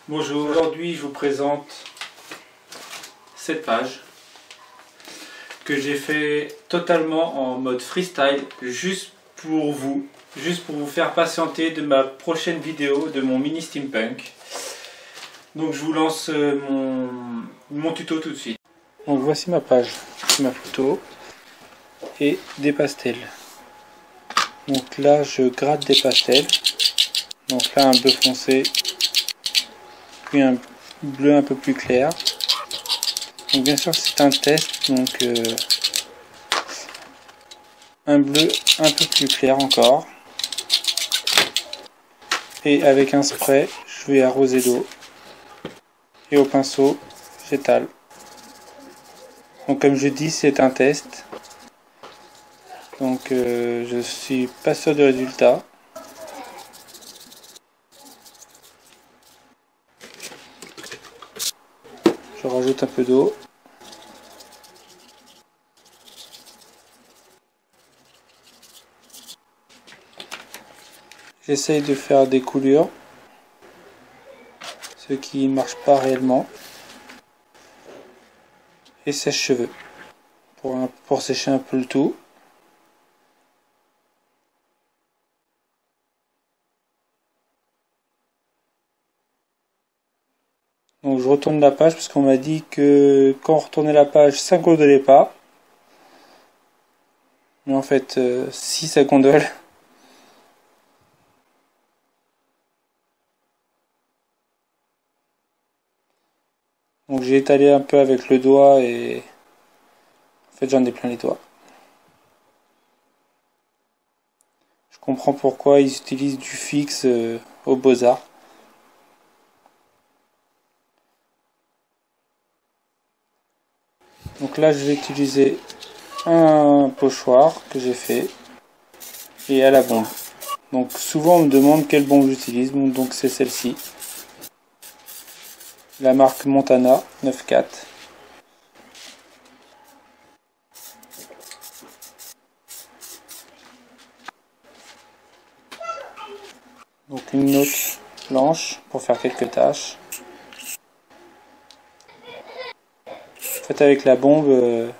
Bonjour, aujourd'hui je vous présente cette page que j'ai fait totalement en mode freestyle juste pour vous faire patienter de ma prochaine vidéo de mon mini steampunk. Donc je vous lance mon tuto tout de suite. Donc voici ma page, ma photo et des pastels. Donc là je gratte des pastels. Donc là un bleu foncé, puis un bleu un peu plus clair. Donc bien sûr c'est un test, donc un bleu un peu plus clair encore. Et avec un spray, je vais arroser d'eau. Et au pinceau, j'étale. Donc comme je dis, c'est un test. Donc je suis pas sûr du résultat. Je rajoute un peu d'eau. J'essaye de faire des coulures, ce qui ne marche pas réellement. Et sèche-cheveux, pour sécher un peu le tout. Donc je retourne la page parce qu'on m'a dit que quand on retournait la page, ça gondolait pas. Mais en fait, si ça gondole. Donc j'ai étalé un peu avec le doigt et en fait j'en ai plein les doigts. Je comprends pourquoi ils utilisent du fixe aux Beaux-Arts. Donc là je vais utiliser un pochoir que j'ai fait et à la bombe. Donc souvent on me demande quelle bombe j'utilise, donc c'est celle-ci. La marque Montana 9.4. Donc une note blanche pour faire quelques taches. En fait avec la bombe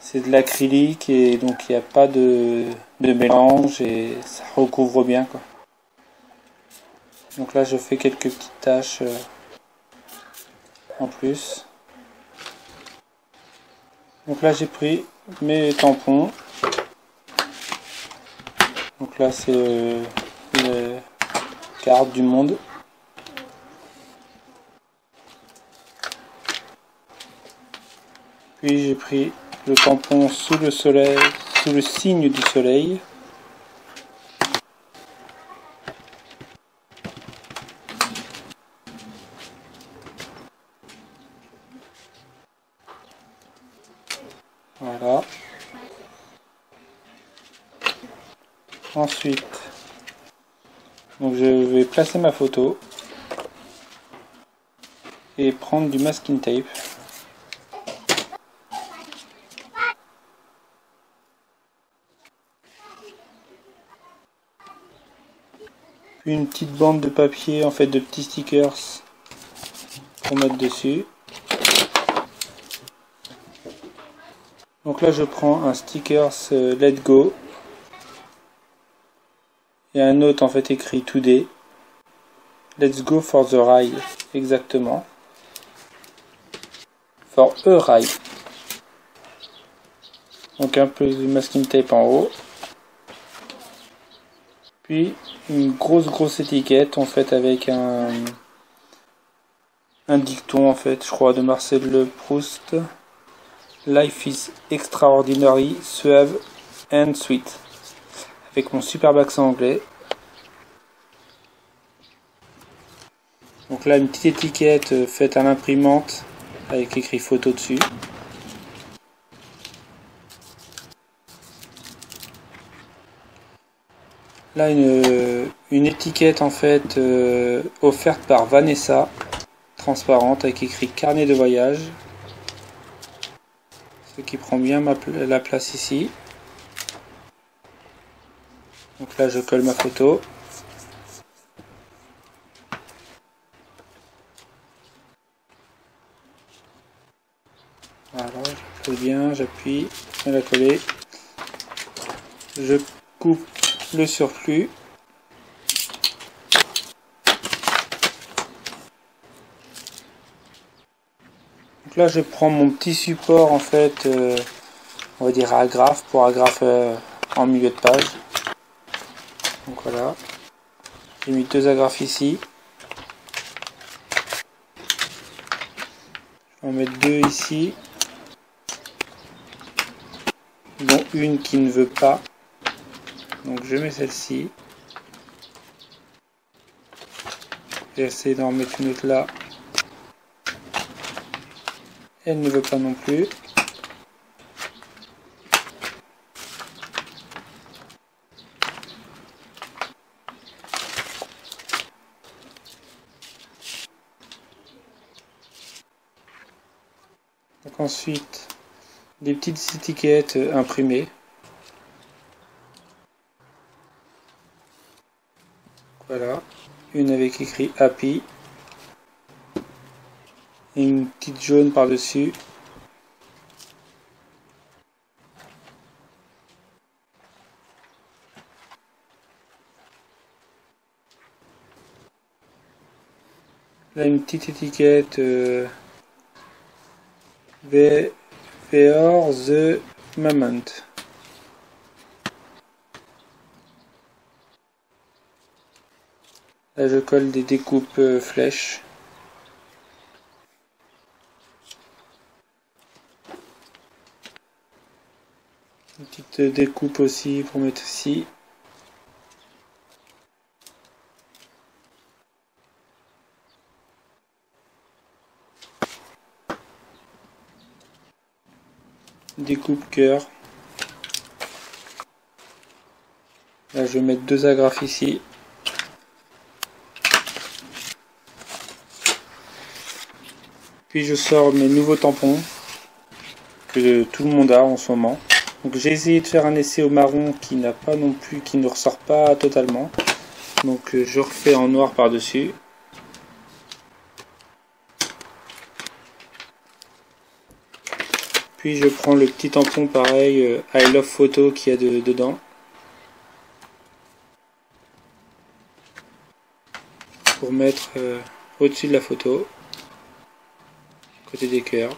c'est de l'acrylique et donc il n'y a pas de mélange et ça recouvre bien quoi. Donc là je fais quelques petites taches en plus. Donc là j'ai pris mes tampons. Donc là c'est le carte du monde. Puis j'ai pris le tampon sous le soleil, sous le signe du soleil. Voilà. Ensuite, donc je vais placer ma photo et prendre du masking tape. Puis une petite bande de papier, en fait de petits stickers pour mettre dessus. Donc là je prends un stickers Let Go et un autre en fait écrit Today. Let's go for the ride, exactement. For a ride. Donc un peu de masking tape en haut. Puis une grosse étiquette en fait avec un dicton en fait, je crois, de Marcel Proust. Life is extraordinary, suave and sweet. Avec mon superbe accent anglais. Donc là une petite étiquette faite à l'imprimante avec écrit photo dessus. Là une étiquette en fait offerte par Vanessa, transparente avec écrit carnet de voyage. Ce qui prend bien la place ici. Donc là je colle ma photo. Voilà, je fais bien, j'appuie, je la coller. Je coupe le surplus. Donc là, je prends mon petit support en fait, on va dire agrafe pour agrafe en milieu de page. Donc voilà, j'ai mis 2 agrafes ici. Je vais en mettre 2 ici, dont une qui ne veut pas. Donc je mets celle-ci. J'ai essayé d'en mettre une autre là. Elle ne veut pas non plus. Donc ensuite, des petites étiquettes imprimées. Voilà, une avec écrit Happy et une petite jaune par-dessus. Là, une petite étiquette For the moment. Là, je colle des découpes flèches. Une petite découpe aussi pour mettre ici. Découpe cœur. Là, je vais mettre 2 agrafes ici. Puis je sors mes nouveaux tampons que tout le monde a en ce moment. Donc j'ai essayé de faire un essai au marron qui n'a pas non plus, qui ne ressort pas totalement. Donc je refais en noir par-dessus. Puis je prends le petit tampon pareil, I Love Photo qu'il y a dedans. Pour mettre au-dessus de la photo, côté des cœurs.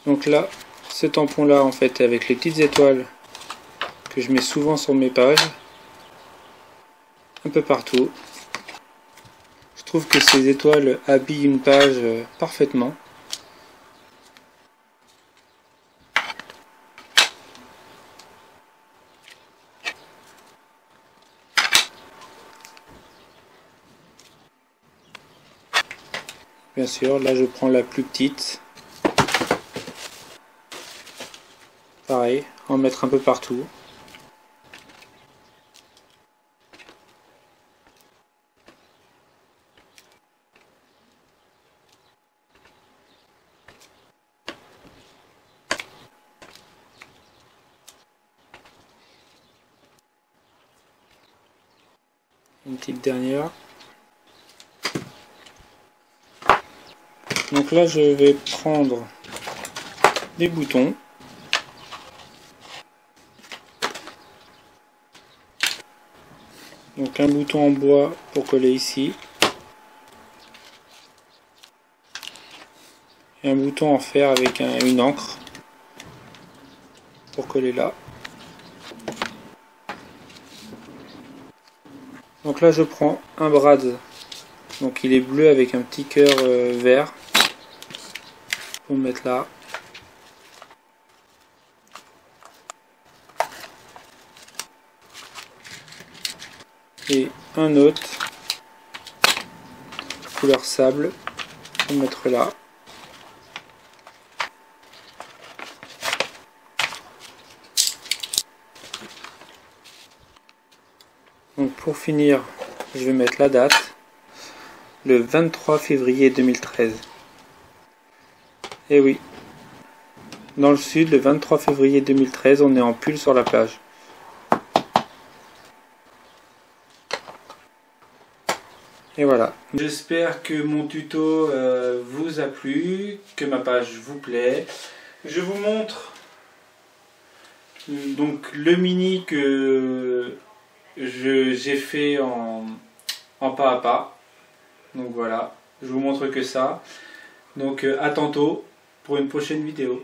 Donc là, ce tampon là en fait avec les petites étoiles que je mets souvent sur mes pages, un peu partout. Je trouve que ces étoiles habillent une page parfaitement. Bien sûr, là je prends la plus petite. Pareil, en mettre un peu partout. Une petite dernière. Donc là je vais prendre des boutons. Donc un bouton en bois pour coller ici. Et un bouton en fer avec une encre pour coller là. Donc là je prends un brad. Donc il est bleu avec un petit cœur vert. Pour le mettre là. Et un autre couleur sable pour mettre là. Donc pour finir, je vais mettre la date, le 23 février 2013. Et oui, dans le sud, le 23 février 2013, on est en pull sur la plage. Et voilà. J'espère que mon tuto vous a plu, que ma page vous plaît. Je vous montre donc le mini que j'ai fait en pas à pas. Donc voilà, je vous montre que ça. Donc à tantôt pour une prochaine vidéo.